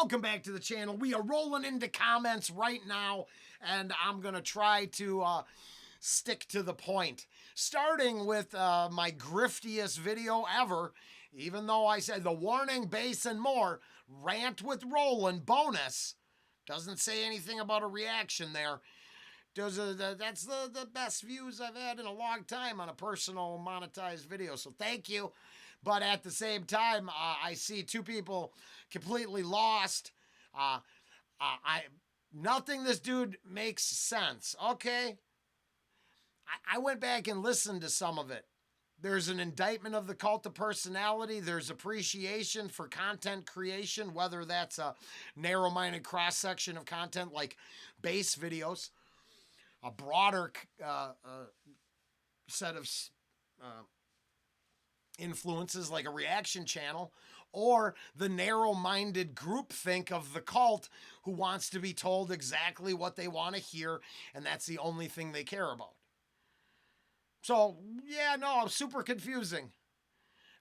welcome back to the channel. We are rolling into comments right now, and I'm going to try to stick to the point. Starting with my griftiest video ever, even though I said the warning, base, and more, rant with Rollen bonus. Doesn't say anything about a reaction there. That's the best views I've had in a long time on a personal monetized video, so thank you. But at the same time, I see two people completely lost. Nothing this dude makes sense. Okay, I went back and listened to some of it. There's an indictment of the cult of personality. There's appreciation for content creation, whether that's a narrow-minded cross-section of content like base videos, a broader set of influences like a reaction channel, or the narrow-minded groupthink of the cult who wants to be told exactly what they want to hear, and that's the only thing they care about. So, yeah, no, super confusing.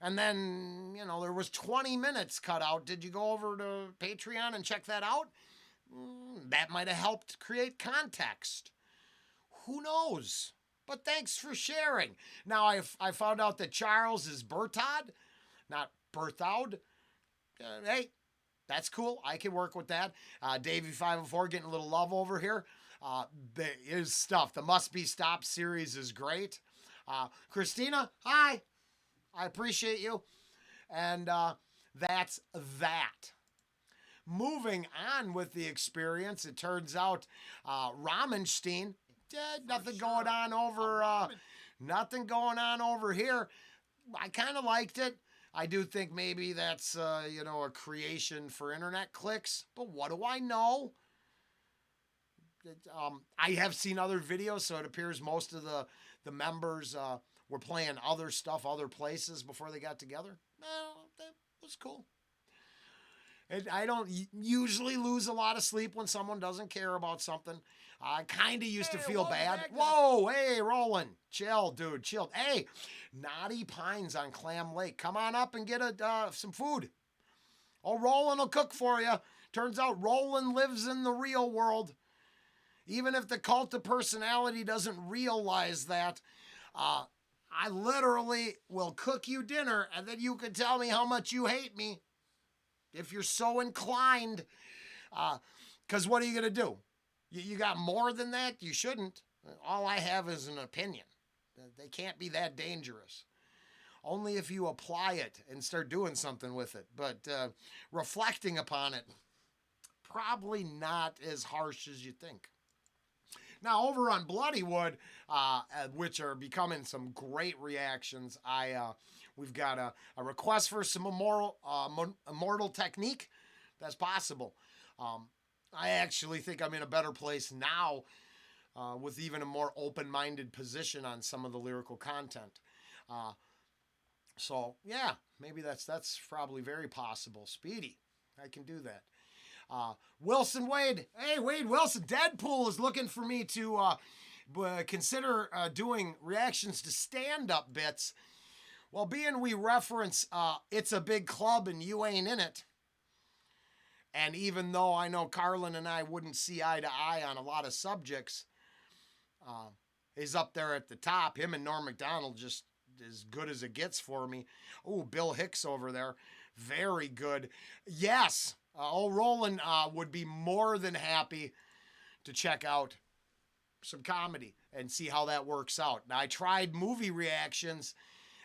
And then, you know, there was 20 minutes cut out. Did you go over to Patreon and check that out? That might have helped create context. Who knows? But thanks for sharing. Now, I found out that Charles is Bertod, not Berthoud. Hey, that's cool. I can work with that. Davey504 getting a little love over here. His stuff. The Must Be Stopped series is great. Christina, hi. I appreciate you. And that's that. Moving on with the experience, it turns out Ramenstein, nothing going on over nothing going on over here. I kind of liked it. I do think maybe that's you know, a creation for internet clicks, but what do I know? I have seen other videos, so it appears most of the members were playing other stuff other places before they got together. Well, that was cool. I don't usually lose a lot of sleep when someone doesn't care about something. I kind of used to feel bad. Whoa, hey, Rollen. Chill, dude, chill. Hey, Naughty Pines on Clam Lake. Come on up and get some food. Oh, Rollen will cook for you. Turns out Rollen lives in the real world. Even if the cult of personality doesn't realize that, I literally will cook you dinner, and then you can tell me how much you hate me. If you're so inclined, because what are you going to do? You got more than that? You shouldn't. All I have is an opinion. They can't be that dangerous. Only if you apply it and start doing something with it. But reflecting upon it, probably not as harsh as you think. Now, over on Bloodywood, which are becoming some great reactions, we've got a request for some immortal technique. That's possible. I actually think I'm in a better place now with even a more open-minded position on some of the lyrical content. So, yeah, maybe that's probably very possible. Speedy, I can do that. Wilson Wade. Hey, Wade Wilson. Deadpool is looking for me to consider doing reactions to stand-up bits. Well, being we reference It's a Big Club and You Ain't In It, and even though I know Carlin and I wouldn't see eye to eye on a lot of subjects, he's up there at the top. Him and Norm Macdonald just as good as it gets for me. Oh, Bill Hicks over there. Very good. Yes. Rollen would be more than happy to check out some comedy and see how that works out. Now, I tried movie reactions,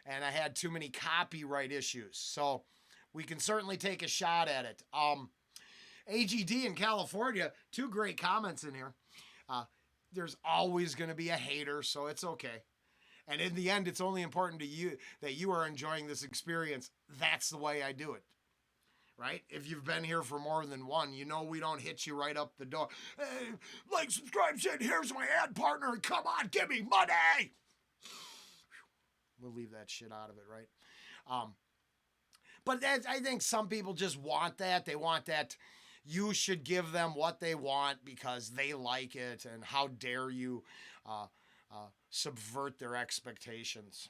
and I had too many copyright issues, so we can certainly take a shot at it. AGD in California, two great comments in here. There's always going to be a hater, so it's okay. And in the end, it's only important to you that you are enjoying this experience. That's the way I do it. Right? If you've been here for more than one, you know we don't hit you right up the door. Hey, like, subscribe, shit, here's my ad partner, and come on, give me money! We'll leave that shit out of it, right? But I think some people just want that. They want that you should give them what they want because they like it, and how dare you subvert their expectations.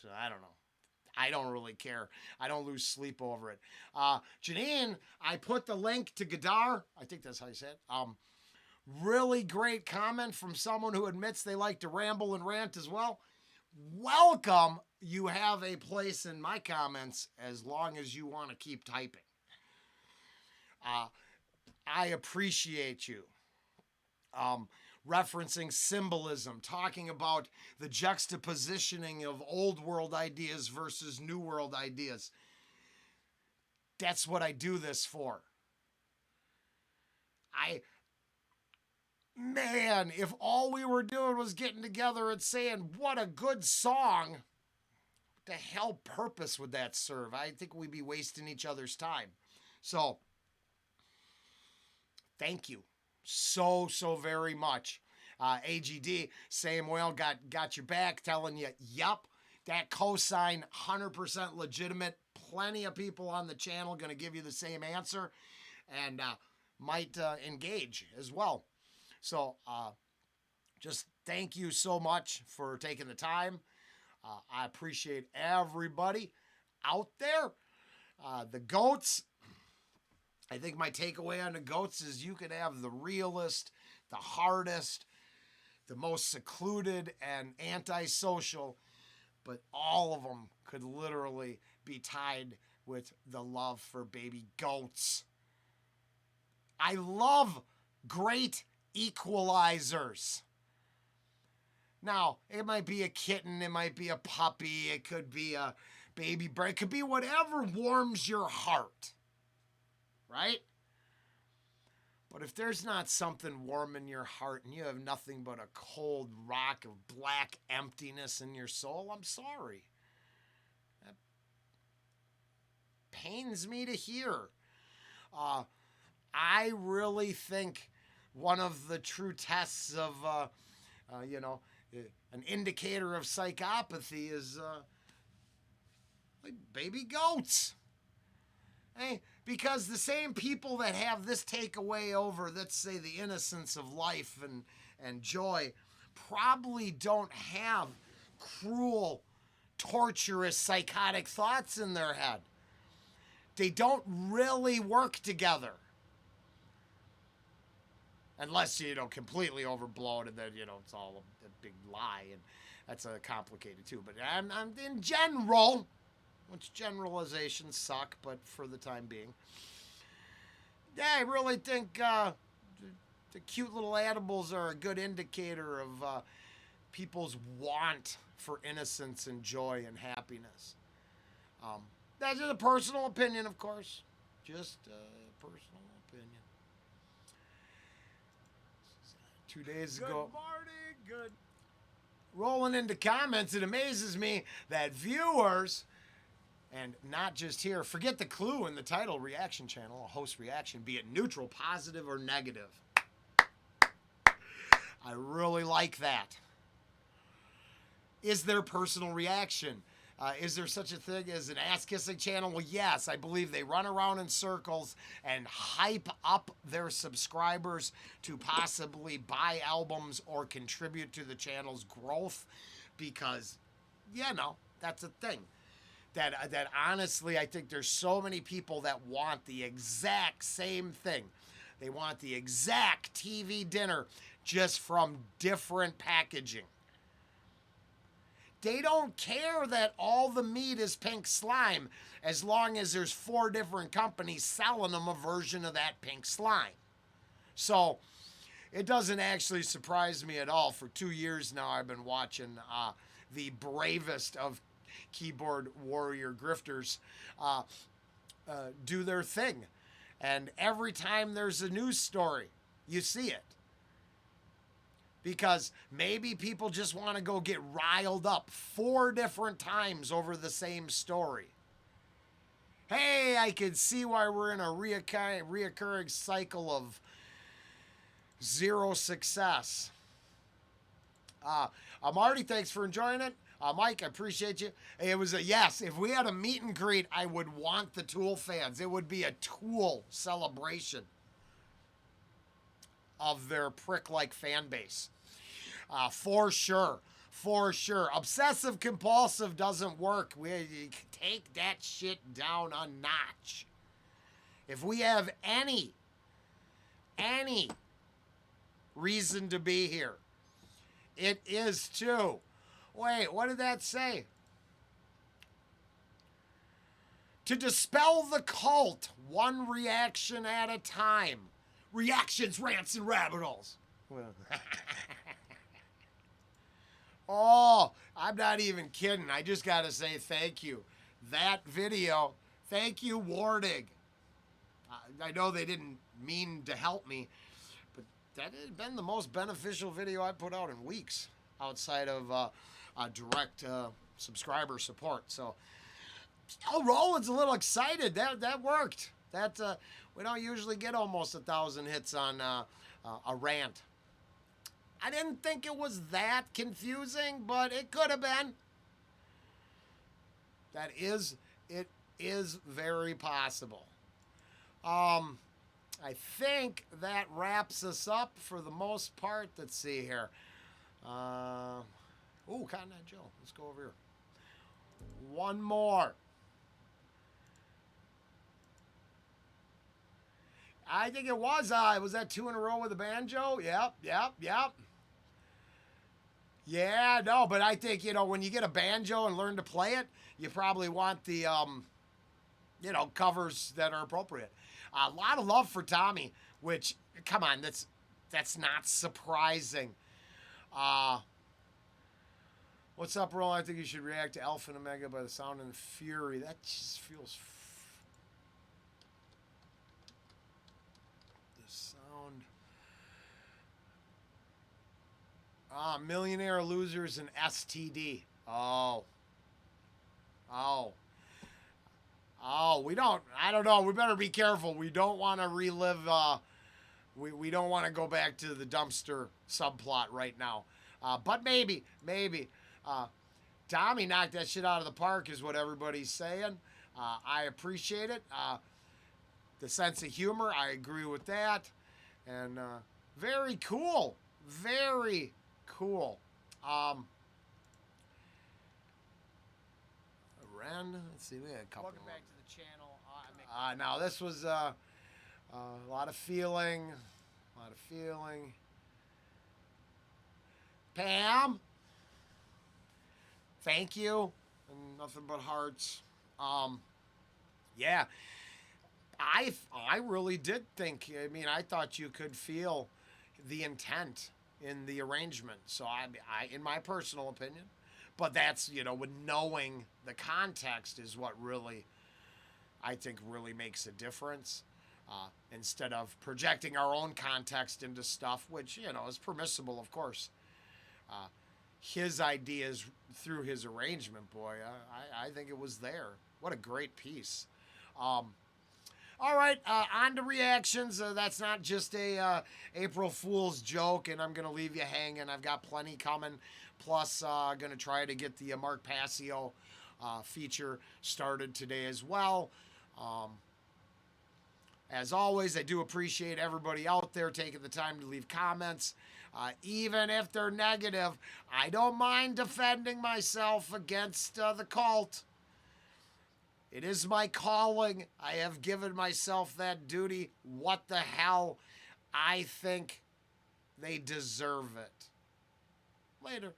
So I don't know. I don't really care. I don't lose sleep over it. Janine, I put the link to Gadar. I think that's how you say it. Really great comment from someone who admits they like to ramble and rant as well. Welcome. You have a place in my comments as long as you want to keep typing. I appreciate you. Referencing symbolism, talking about the juxtapositioning of old world ideas versus new world ideas. That's what I do this for. Man, if all we were doing was getting together and saying, what a good song, what the hell purpose would that serve? I think we'd be wasting each other's time. So, thank you so very much. AGD, same well, got your back, telling you, yup, that cosign, 100% legitimate. Plenty of people on the channel going to give you the same answer and might engage as well. So, just thank you so much for taking the time. I appreciate everybody out there. The goats, I think my takeaway on the goats is you could have the realest, the hardest, the most secluded and antisocial, but all of them could literally be tied with the love for baby goats. I love great equalizers. Now, it might be a kitten, it might be a puppy, it could be a baby bear, it could be whatever warms your heart, right? But if there's not something warm in your heart and you have nothing but a cold rock of black emptiness in your soul, I'm sorry. That pains me to hear. I really think one of the true tests of, an indicator of psychopathy is like baby goats. Hey, because the same people that have this takeaway over, let's say, the innocence of life and joy, probably don't have cruel, torturous, psychotic thoughts in their head. They don't really work together. Unless, completely overblown and then, it's all a big lie. And that's complicated too. But I'm in general, which generalizations suck, but for the time being. Yeah, I really think the cute little animals are a good indicator of people's want for innocence and joy and happiness. That's just a personal opinion, of course. Just a personal opinion. 2 days ago. Good morning. Good. Rolling into comments, it amazes me that viewers, and not just here, forget the clue in the title, reaction channel, a host reaction, be it neutral, positive, or negative. I really like that. Is there personal reaction? Is there such a thing as an ass-kissing channel? Well, yes, I believe they run around in circles and hype up their subscribers to possibly buy albums or contribute to the channel's growth because, that's a thing. That honestly, I think there's so many people that want the exact same thing. They want the exact TV dinner just from different packaging. They don't care that all the meat is pink slime as long as there's 4 different companies selling them a version of that pink slime. So it doesn't actually surprise me at all. For 2 years now, I've been watching the bravest of keyboard warrior grifters do their thing. And every time there's a news story, you see it. Because maybe people just want to go get riled up 4 different times over the same story. Hey, I can see why we're in a reoccurring cycle of zero success. Marty, thanks for enjoying it. Mike, I appreciate you. It was a yes. If we had a meet and greet, I would want the Tool fans. It would be a Tool celebration of their prick-like fan base. For sure. For sure. Obsessive compulsive doesn't work. You take that shit down a notch. If we have any reason to be here, it is to, wait, what did that say? To dispel the cult, one reaction at a time. Reactions, rants, and rabbit holes. Oh, I'm not even kidding. I just got to say thank you. That video, thank you, Wardig. I know they didn't mean to help me, but that has been the most beneficial video I put out in weeks outside of direct subscriber support. So, Rollen's a little excited. That worked. We don't usually get almost 1,000 hits on a rant. I didn't think it was that confusing, but it could have been. It is very possible. I think that wraps us up for the most part. Let's see here. Cotton Eye Joe. Let's go over here. One more. I think it was that 2 in a row with a banjo? Yep. Yeah, no, but I think, when you get a banjo and learn to play it, you probably want the, covers that are appropriate. A lot of love for Tommy, which, come on, that's not surprising. What's up, Rollen? I think you should react to Alpha and Omega by the Sound and Fury. That just feels... The Sound... Millionaire Losers and STD. Oh, I don't know. We better be careful. We don't want to relive, we don't want to go back to the dumpster subplot right now. But maybe. Tommy knocked that shit out of the park is what everybody's saying. I appreciate it. The sense of humor, I agree with that. And very cool. Very cool. Let's see, we had a couple. Welcome back to the channel. Now this was a lot of feeling. Pam, thank you. And nothing but hearts. Yeah. I really did think. I mean, I thought you could feel the intent in the arrangement. So I in my personal opinion. But that's, with knowing the context is what really, I think, really makes a difference. Instead of projecting our own context into stuff, which, is permissible, of course. His ideas through his arrangement, boy, I think it was there. What a great piece. All right, on to reactions. That's not just a April Fool's joke, and I'm going to leave you hanging. I've got plenty coming. Plus, going to try to get the Mark Passio feature started today as well. As always, I do appreciate everybody out there taking the time to leave comments. Even if they're negative, I don't mind defending myself against the cult. It is my calling. I have given myself that duty. What the hell? I think they deserve it. Later.